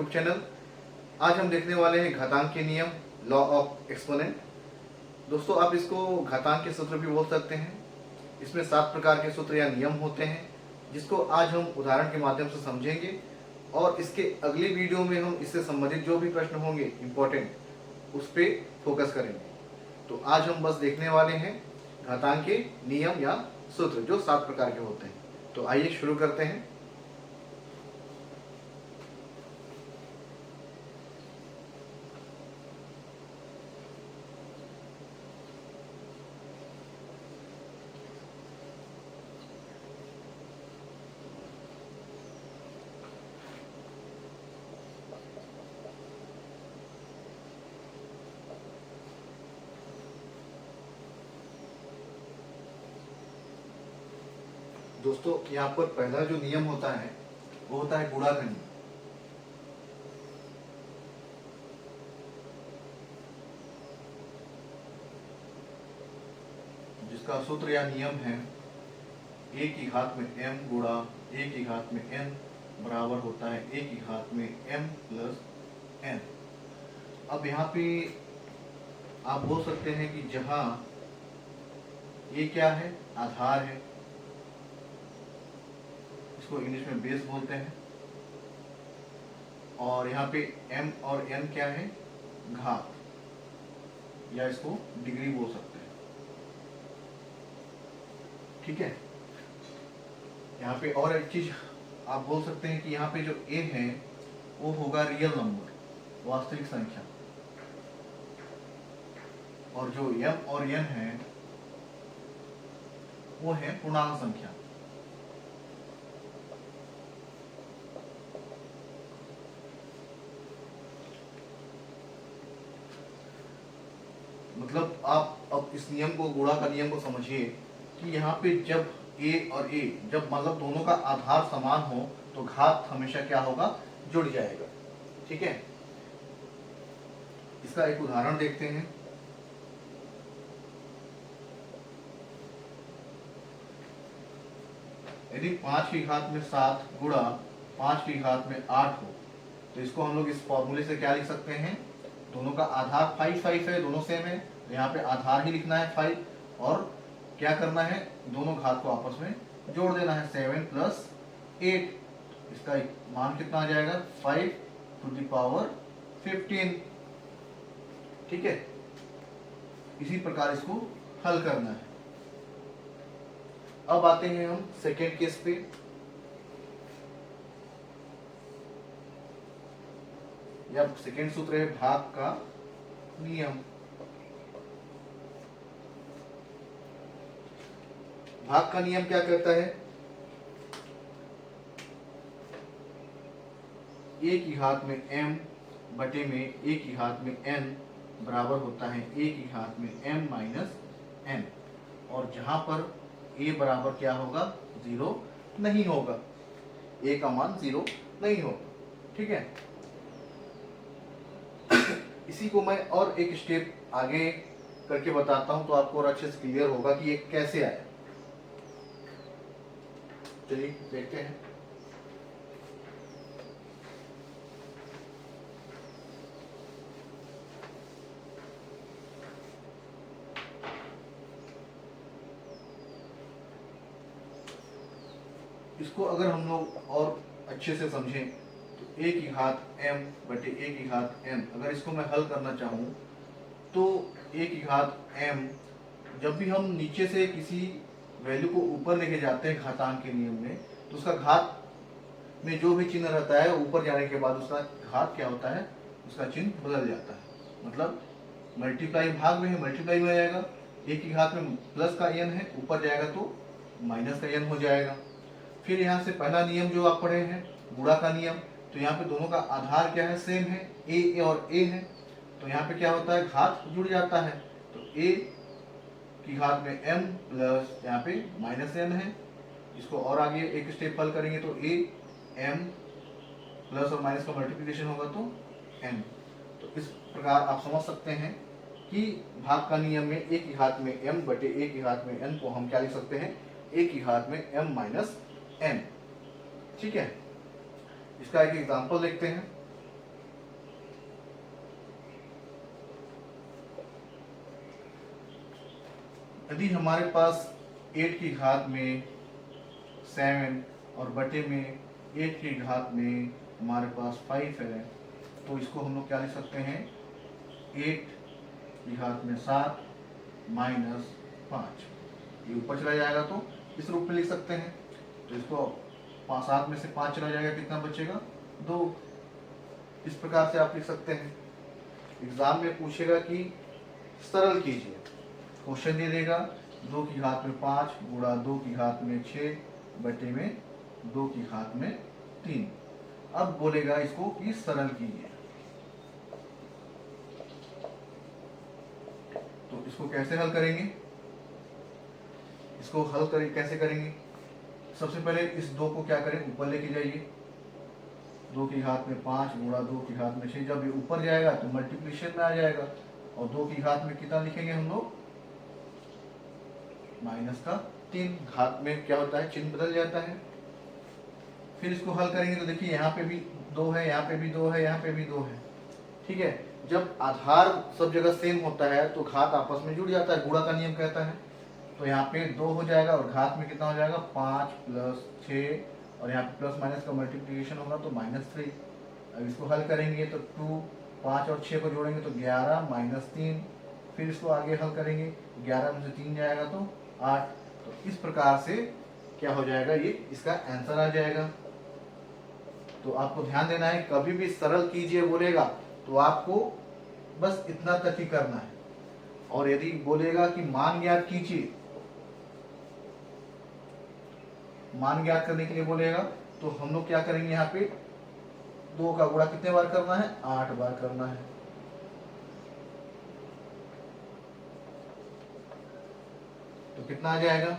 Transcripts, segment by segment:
YouTube channel. आज हम देखने वाले हैं घातांक के नियम, लॉ ऑफ एक्सपोनेंट। दोस्तों, आप इसको घातांक के सूत्र भी बोल सकते हैं। इसमें 7 प्रकार के सूत्र या नियम होते हैं, जिसको आज हम उदाहरण के माध्यम से समझेंगे और इसके अगली वीडियो में हम इससे संबंधित जो भी प्रश्न होंगे इम्पोर्टेंट, उस पर फोकस करेंगे। तो आज हम बस देखने वाले हैं घातांक के नियम या सूत्र, जो 7 प्रकार के होते हैं। तो आइए शुरू करते हैं। दोस्तों, यहाँ पर पहला जो नियम होता है वो होता है गुणा का नियम। जिसका सूत्र या नियम है a की घात में m गुणा a की घात में n बराबर होता है a की घात में m प्लस n। अब यहाँ पे आप बोल सकते हैं कि जहां a क्या है, आधार है, इसको इंग्लिश में बेस बोलते हैं, और यहाँ पे m और n क्या है, घात, या इसको डिग्री बोल सकते हैं। ठीक है। यहाँ पे और एक चीज आप बोल सकते हैं कि यहाँ पे जो a है वो होगा रियल नंबर, वास्तविक संख्या, और जो m और n है वो है पूर्णांक संख्या। मतलब आप अब इस नियम को, गुणा का नियम को समझिए कि यहाँ पे जब a और a, जब मतलब दोनों का आधार समान हो तो घात हमेशा क्या होगा, जुड़ जाएगा। ठीक है। इसका एक उदाहरण देखते हैं। यदि 5 की घात में 7 गुणा 5 की घात में 8 हो तो इसको हम लोग इस फॉर्मूले से क्या लिख सकते हैं, दोनों का आधार 5 5 है, दोनों सेम है, तो यहाँ पे आधार ही लिखना है 5, और क्या करना है, दोनों घात को आपस में जोड़ देना है, 7 प्लस 8। इसका मान कितना आ जाएगा, 5 टू द पावर 15। ठीक है। इसी प्रकार इसको हल करना है। अब आते हैं हम सेकेंड केस पे। या सेकेंड सूत्र है भाग का नियम। भाग का नियम क्या कहता है, a की घात में m बटे में a की घात में n बराबर होता है a की घात में m माइनस n, और जहां पर a बराबर क्या होगा, 0 नहीं होगा, a का मान 0 नहीं होगा। ठीक है। इसी को मैं और एक स्टेप आगे करके बताता हूं तो आपको और अच्छे से क्लियर होगा कि ये कैसे आया। चलिए देखते हैं। इसको अगर हम लोग और अच्छे से समझें तो a की घात m बटे a की घात n, अगर इसको मैं हल करना चाहूँ तो a की घात m, जब भी हम नीचे से किसी वैल्यू को ऊपर लेके जाते हैं घातांक के नियम में, तो उसका घात में जो भी चिन्ह रहता है ऊपर जाने के बाद उसका घात क्या होता है, उसका चिन्ह बदल जाता है। मतलब मल्टीप्लाई भाग में है, मल्टीप्लाई में जाएगा, a की घात में प्लस का n है, ऊपर जाएगा तो माइनस का n हो जाएगा। फिर यहाँ से पहला नियम जो आप पढ़े हैं, गुणा का नियम, तो यहाँ पे दोनों का आधार क्या है, सेम है, a और a है, तो यहाँ पे क्या होता है, घात जुड़ जाता है, तो a की घात में m प्लस यहाँ पे माइनस n है। इसको और आगे एक स्टेप हल करेंगे तो a m प्लस और माइनस का मल्टीप्लिकेशन होगा तो n। तो इस प्रकार आप समझ सकते हैं कि भाग का नियम में a की घात में m बटे a की घात में n को हम क्या लिख सकते हैं, a की घात में m माइनस n। ठीक है। इसका एक एग्जांपल देखते हैं। यदि हमारे पास 8 की घात में 7 और बटे में 8 की घात में हमारे पास 5 है, तो इसको हम लोग क्या लिख सकते हैं, 8 की घात में 7 माइनस 5, ये ऊपर चला जाएगा तो इस रूप में लिख सकते हैं। तो इसको 7 में से 5 चला जाएगा, कितना बचेगा, 2। इस प्रकार से आप लिख सकते हैं। एग्जाम में पूछेगा कि सरल कीजिए, क्वेश्चन दे देगा 2 की घात में 5 गुणा 2 की घात में 6 बटे में 2 की घात में 3। अब बोलेगा इसको कि सरल कीजिए, तो इसको कैसे हल करेंगे, इसको हल करें कैसे करेंगे। सबसे पहले इस 2 को क्या करें, ऊपर लेके जाइए। 2 की घात में 5 गुणा 2 की घात में 6, जब ये ऊपर जाएगा तो मल्टीप्लिकेशन में आ जाएगा, और 2 की घात में कितना लिखेंगे हम लोग, माइनस का 3। घात में क्या होता है, चिन्ह बदल जाता है। फिर इसको हल करेंगे तो देखिए यहाँ पे भी 2 है, यहाँ पे भी 2 है, यहाँ पे भी 2 है, ठीक है। जब आधार सब जगह सेम होता है तो घात आपस में जुड़ जाता है, गुणा का नियम कहता है। तो यहाँ पे 2 हो जाएगा और घात में कितना हो जाएगा, 5 प्लस 6, और यहाँ पे प्लस माइनस का मल्टीप्लिकेशन होगा तो -3। अब इसको हल करेंगे तो 2, 5 और 6 को जोड़ेंगे तो 11 माइनस 3। फिर इसको आगे हल करेंगे, 11 में से 3 जाएगा तो 8। तो इस प्रकार से क्या हो जाएगा, ये इसका आंसर आ जाएगा। तो आपको ध्यान देना है, कभी भी सरल कीजिए बोलेगा तो आपको बस इतना तक ही करना है। और यदि बोलेगा कि मान ज्ञात कीजिए, मान ज्ञात करने के लिए बोलेगा तो हम लोग क्या करेंगे, यहाँ पे 2 का गुणा कितने बार करना है, 8 बार करना है। तो कितना आ जाएगा,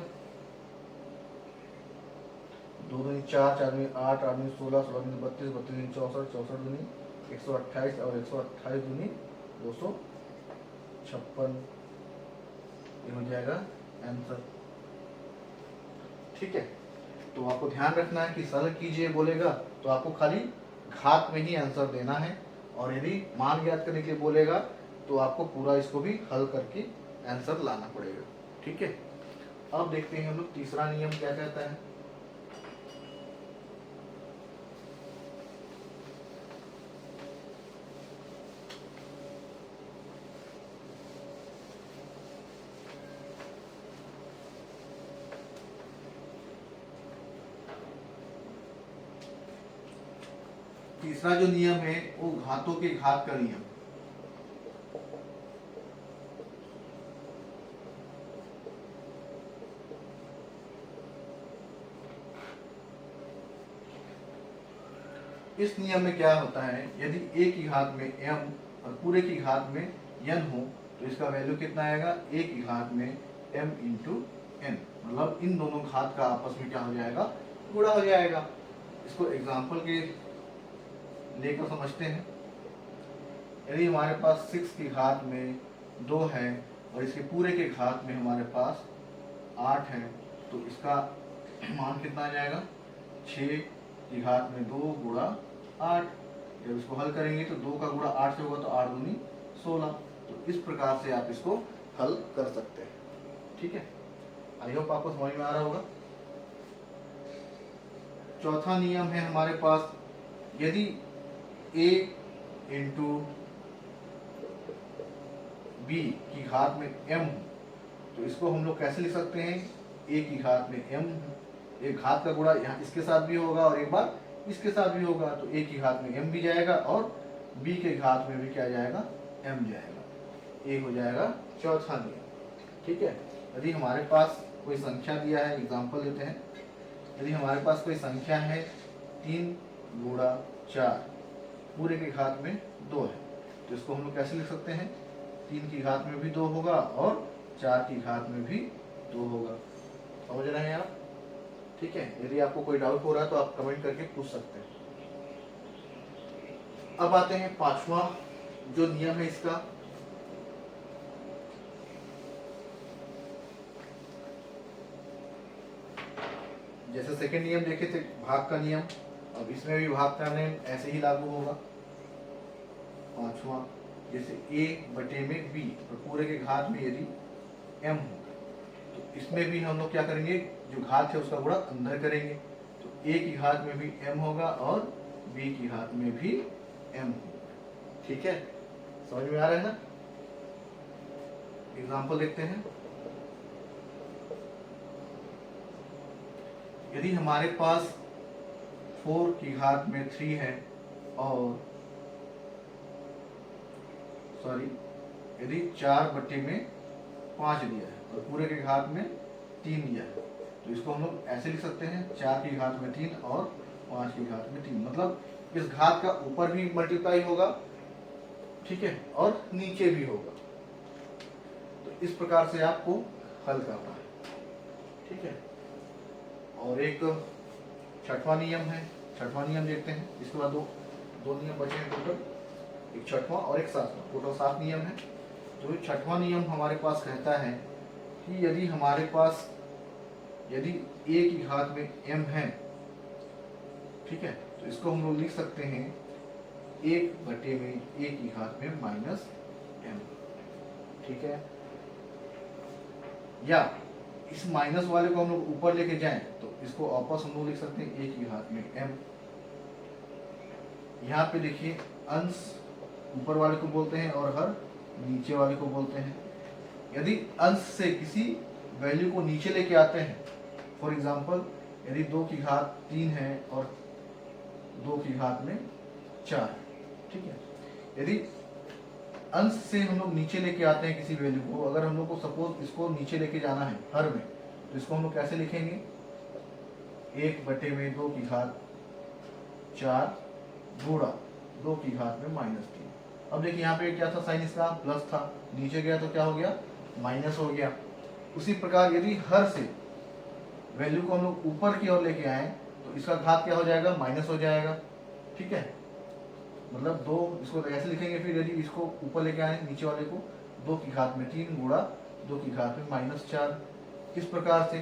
2 दूनी 4, 4 दूनी 8, 8 दूनी 16, 16 दूनी 32, 32 दूनी 64, 64 दूनी 128 और 128 दूनी 256। ये हो जाएगा आंसर, ठीक है। तो आपको ध्यान रखना है कि सरल कीजिए बोलेगा तो आपको खाली घात में ही आंसर देना है, और यदि मान ज्ञात करने के लिए बोलेगा तो आपको पूरा इसको भी हल करके आंसर लाना पड़ेगा, ठीक है। अब देखते हैं हम लोग तीसरा नियम क्या कहता है। तीसरा जो नियम है वो घातों के घात का नियम। इस नियम में क्या होता है, यदि a की घात में m और पूरे की घात में n हो तो इसका वैल्यू कितना आएगा, a की घात में m इंटू n, मतलब इन दोनों घात का आपस में क्या हो जाएगा, गुणा हो जाएगा। इसको एग्जाम्पल के लेकर समझते हैं। यदि हमारे पास 6 की घात में 2 है और इसके पूरे के घात में हमारे पास 8 है, तो इसका मान कितना आ जाएगा, 6 की घात में 2 गुणा 8। जब इसको हल करेंगे तो 2 का गुणा 8 से होगा तो 8 दूनी 16। तो इस प्रकार से आप इसको हल कर सकते हैं, ठीक है। आई होप आपको समझ में आ रहा होगा। चौथा नियम है हमारे पास, यदि a इंटू b की घात में m हो तो इसको हम लोग कैसे लिख सकते हैं, a की घात में m, एक घात का गुणा यहाँ इसके साथ भी होगा और एक बार इसके साथ भी होगा, तो a की घात में m भी जाएगा और b के घात में भी क्या जाएगा, m जाएगा। ये हो जाएगा चौथा नियम, ठीक है। यदि हमारे पास कोई संख्या दिया है, एग्जाम्पल लेते हैं, यदि हमारे पास कोई संख्या है 3 गुणा 4, पूरे के घात में 2 है, तो इसको हम लोग कैसे लिख सकते हैं, 3 की घात में भी 2 होगा और 4 की घात में भी 2 होगा। समझ रहे हैं आप, ठीक है। यदि आपको कोई डाउट हो रहा है तो आप कमेंट करके पूछ सकते हैं। अब आते हैं पांचवा जो नियम है इसका, जैसे सेकंड नियम देखे थे भाग का नियम, अब इसमें भी भाग का नियम ऐसे ही लागू होगा। पांचवा, जैसे a बटे में b और पूरे के घात में यदि m हो इसमें भी हम लोग क्या करेंगे, जो घात है उसका गुणा अंदर करेंगे, तो a की घात में भी m होगा और b की घात में भी m होगा। ठीक है, समझ में आ रहा है ना। एग्जाम्पल देखते हैं। यदि हमारे पास 4 की घात में 3 है और यदि 4/5 दिया है और पूरे के घात में 3 दिया है, तो इसको हम लोग ऐसे लिख सकते हैं 4 की घात में 3 और 5 की घात में 3, मतलब इस घात का ऊपर भी मल्टीप्लाई होगा, ठीक है, और नीचे भी होगा। तो इस प्रकार से आपको हल करना है। ठीक है, और एक छठवां नियम है, छठवां नियम देखते हैं। इसके बाद दो नियम बचे हैं टोटल, एक छठवां और एक सातवां, टोटल 7 नियम है। तो छठवां नियम हमारे पास कहता है कि यदि हमारे पास यदि a की घात में m है, ठीक है, तो इसको हम लोग लिख सकते हैं 1/a की घात में -m। ठीक है, या इस माइनस वाले को हम लोग ऊपर लेके जाएं तो इसको वापस हम लोग लिख सकते हैं a की घात में m। यहाँ पे देखिए अंश ऊपर वाले को बोलते हैं और हर नीचे वाले को बोलते हैं। यदि अंश से किसी वैल्यू को नीचे लेके आते हैं, फॉर एग्जांपल यदि 2 की घात 3 है और 2 की घात में 4, ठीक है, यदि अंश से हम लोग नीचे लेके आते हैं किसी वैल्यू को, अगर हम लोग को सपोज इसको नीचे लेके जाना है हर में, तो इसको हम लोग कैसे लिखेंगे, 1/2 की घात 4 गुणा 2 की घात में -3। अब देखिए यहाँ पे क्या था, साइन इसका प्लस था, नीचे गया तो क्या हो गया, माइनस हो गया। उसी प्रकार यदि हर से वैल्यू को हम लोग ऊपर की ओर लेके आए तो इसका घात क्या हो जाएगा, माइनस हो जाएगा। ठीक है, मतलब 2, इसको ऐसे लिखेंगे, फिर यदि इसको ऊपर लेके आए नीचे वाले को, 2 की घात में 3 गुणा 2 की घात में -4। किस प्रकार से,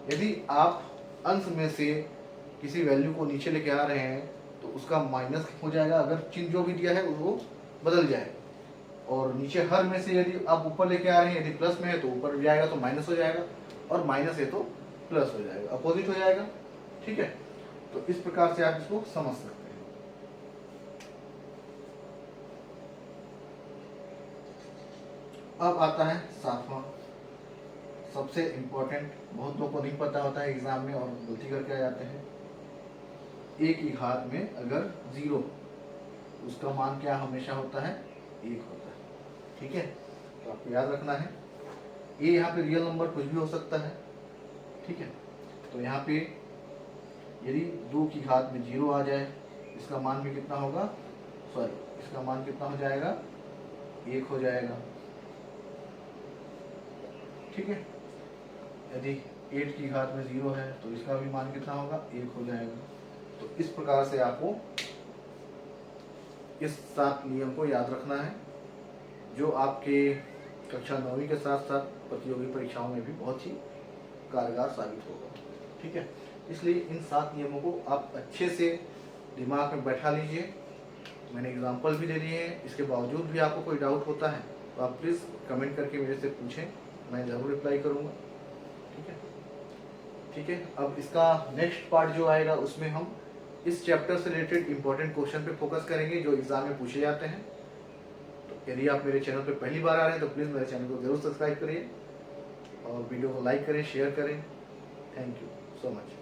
यदि आप अंश में से किसी वैल्यू को नीचे लेके आ रहे हैं तो उसका माइनस हो जाएगा, अगर चिन्ह जो भी दिया है वो बदल जाएगा, और नीचे हर में से यदि आप ऊपर लेके आ रहे हैं, यदि प्लस में है तो ऊपर जाएगा तो माइनस हो जाएगा, और माइनस है तो प्लस हो जाएगा, अपोजिट हो जाएगा। ठीक है, तो इस प्रकार से आप इसको समझ सकते हैं। अब आता है सातवां, सबसे इम्पोर्टेंट, बहुत लोगों को नहीं पता होता है एग्जाम में और गलती करके आ जाते हैं। a की घात में अगर 0, उसका मान क्या हमेशा होता है, 1 होता है। ठीक है, तो आपको याद रखना है, a यहाँ पे रियल नंबर कुछ भी हो सकता है। ठीक है, तो यहाँ पे यदि 2 की घात में 0 आ जाए, इसका मान भी कितना होगा, इसका मान कितना हो जाएगा, 1 हो जाएगा। ठीक है, यदि 8 की घात में 0 है तो इसका भी मान कितना होगा, 1 हो जाएगा। तो इस प्रकार से आपको इस 7 नियम को याद रखना है, जो आपके कक्षा 9वीं के साथ साथ प्रतियोगी परीक्षाओं में भी बहुत ही कारगर साबित होगा। ठीक है, इसलिए इन 7 नियमों को आप अच्छे से दिमाग में बैठा लीजिए। मैंने एग्जाम्पल भी दे दिए हैं, इसके बावजूद भी आपको कोई डाउट होता है तो आप प्लीज़ कमेंट करके मेरे से पूछें, मैं ज़रूर रिप्लाई करूँगा। ठीक है, ठीक है, अब इसका नेक्स्ट पार्ट जो आएगा उसमें हम इस चैप्टर से रिलेटेड इंपॉर्टेंट क्वेश्चन पे फोकस करेंगे जो एग्जाम में पूछे जाते हैं। तो यदि आप मेरे चैनल पे पहली बार आ रहे हैं तो प्लीज़ मेरे चैनल को जरूर सब्सक्राइब करिए और वीडियो को लाइक करें, शेयर करें। Thank you so much.